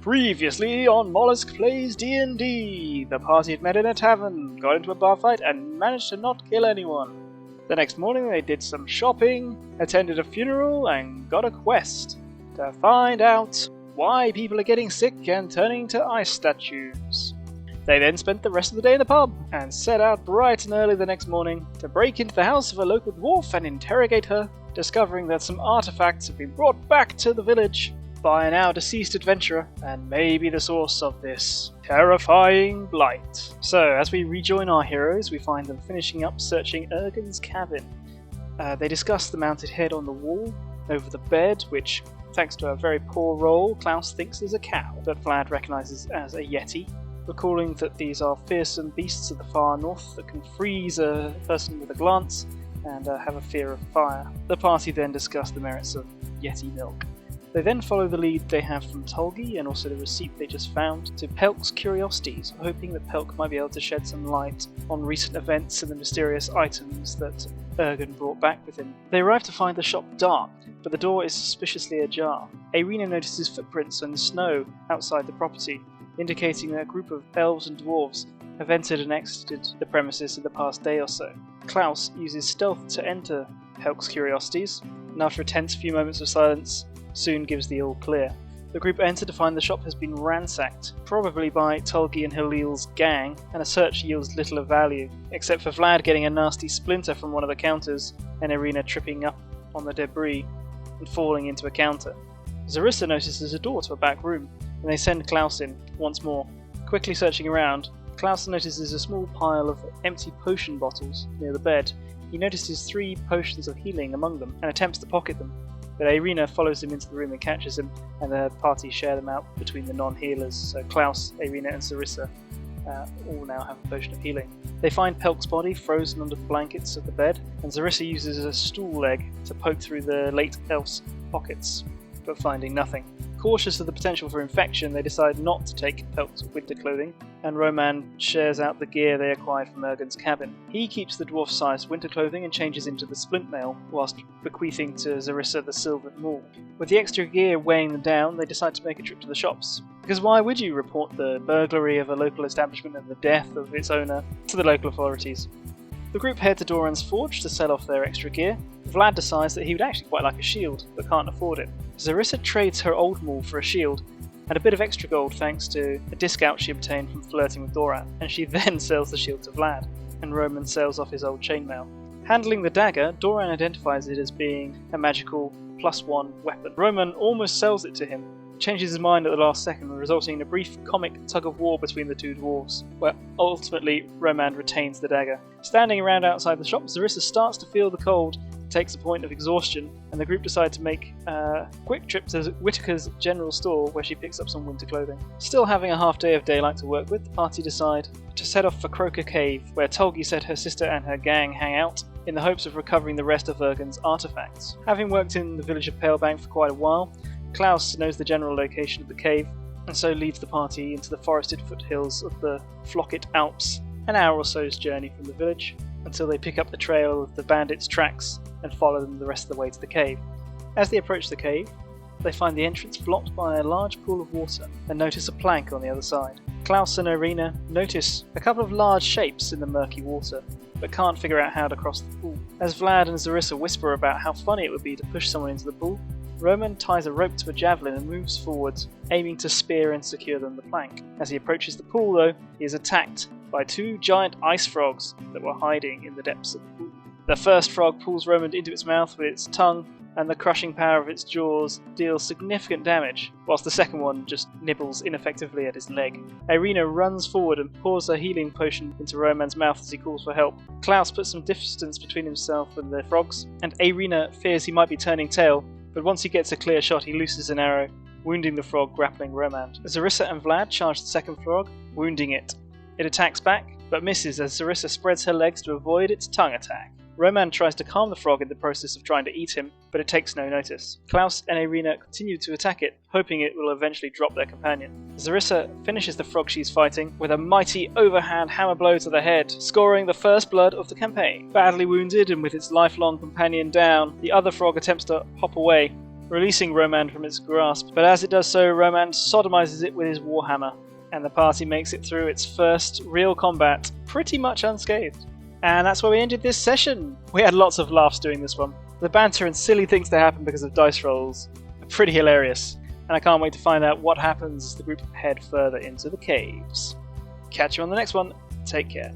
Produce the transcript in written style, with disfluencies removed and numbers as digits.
Previously on Mollusk Plays D&D, the party had met in a tavern, got into a bar fight, and managed to not kill anyone. The next morning they did some shopping, attended a funeral, and got a quest to find out why people are getting sick and turning to ice statues. They then spent the rest of the day in the pub, and set out bright and early the next morning to break into the house of a local dwarf and interrogate her, discovering that some artifacts have been brought back to the village by a now deceased adventurer, and may be the source of this terrifying blight. So, as we rejoin our heroes, we find them finishing up searching Ergen's cabin. They discuss the mounted head on the wall, over the bed, which, thanks to a very poor roll, Klaus thinks is a cow, but Vlad recognises as a yeti, recalling that these are fearsome beasts of the far north that can freeze a person with a glance and have a fear of fire. The party then discuss the merits of yeti milk. They then follow the lead they have from Tulgi and also the receipt they just found to Pelk's Curiosities, hoping that Pelk might be able to shed some light on recent events and the mysterious items that Ergen brought back with him. They arrive to find the shop dark, but the door is suspiciously ajar. Irina notices footprints on the snow outside the property, indicating that a group of elves and dwarves have entered and exited the premises in the past day or so. Klaus uses stealth to enter Pelk's Curiosities, and after a tense few moments of silence, soon gives the all clear. The group enter to find the shop has been ransacked, probably by Tulgi and Halil's gang, and a search yields little of value, except for Vlad getting a nasty splinter from one of the counters and Irina tripping up on the debris and falling into a counter. Zarissa notices a door to a back room, and they send Klaus in once more. Quickly searching around, Klaus notices a small pile of empty potion bottles near the bed. He notices 3 potions of healing among them and attempts to pocket them, but Irina follows him into the room and catches him, and the party share them out between the non-healers, so Klaus, Irina and Zarissa all now have a potion of healing. They find Pelk's body frozen under the blankets of the bed, and Zarissa uses a stool leg to poke through the late elf's pockets, but finding nothing. Cautious of the potential for infection, they decide not to take Pelk's winter clothing, and Roman shares out the gear they acquired from Ergen's cabin. He keeps the dwarf-sized winter clothing and changes into the splint mail, whilst bequeathing to Zarissa the silvered maul. With the extra gear weighing them down, they decide to make a trip to the shops. Because why would you report the burglary of a local establishment and the death of its owner to the local authorities? The group head to Doran's forge to sell off their extra gear. Vlad decides that he would actually quite like a shield, but can't afford it. Zarissa trades her old maul for a shield, and a bit of extra gold thanks to a discount she obtained from flirting with Doran, and she then sells the shield to Vlad, and Roman sells off his old chainmail. Handling the dagger, Doran identifies it as being a magical +1 weapon. Roman almost sells it to him, changes his mind at the last second, resulting in a brief comic tug-of-war between the two dwarves, where ultimately Roman retains the dagger. Standing around outside the shop, Zarissa starts to feel the cold, takes a point of exhaustion, and the group decide to make a quick trip to Whitaker's general store where she picks up some winter clothing. Still having a half day of daylight to work with, the party decide to set off for Croker Cave, where Tulgi said her sister and her gang hang out, in the hopes of recovering the rest of Ergen's artifacts. Having worked in the village of Palebank for quite a while, Klaus knows the general location of the cave, and so leads the party into the forested foothills of the Flockit Alps, an hour or so's journey from the village, until they pick up the trail of the bandits' tracks and follow them the rest of the way to the cave. As they approach the cave, they find the entrance blocked by a large pool of water and notice a plank on the other side. Klaus and Irina notice a couple of large shapes in the murky water, but can't figure out how to cross the pool. As Vlad and Zarissa whisper about how funny it would be to push someone into the pool, Roman ties a rope to a javelin and moves forwards, aiming to spear and secure them the plank. As he approaches the pool, though, he is attacked by 2 giant ice frogs that were hiding in the depths of the pool. The first frog pulls Roman into its mouth with its tongue, and the crushing power of its jaws deals significant damage, whilst the second one just nibbles ineffectively at his leg. Irina runs forward and pours a healing potion into Roman's mouth as he calls for help. Klaus puts some distance between himself and the frogs, and Irina fears he might be turning tail, but once he gets a clear shot, he looses an arrow, wounding the frog grappling Roman. Zarissa and Vlad charge the second frog, wounding it. It attacks back, but misses as Zarissa spreads her legs to avoid its tongue attack. Roman tries to calm the frog in the process of trying to eat him, but it takes no notice. Klaus and Irina continue to attack it, hoping it will eventually drop their companion. Zarissa finishes the frog she's fighting with a mighty overhand hammer blow to the head, scoring the first blood of the campaign. Badly wounded and with its lifelong companion down, the other frog attempts to hop away, releasing Roman from its grasp, but as it does so, Roman sodomizes it with his warhammer, and the party makes it through its first real combat pretty much unscathed. And that's where we ended this session. We had lots of laughs doing this one. The banter and silly things that happen because of dice rolls are pretty hilarious, and I can't wait to find out what happens as the group head further into the caves. Catch you on the next one. Take care.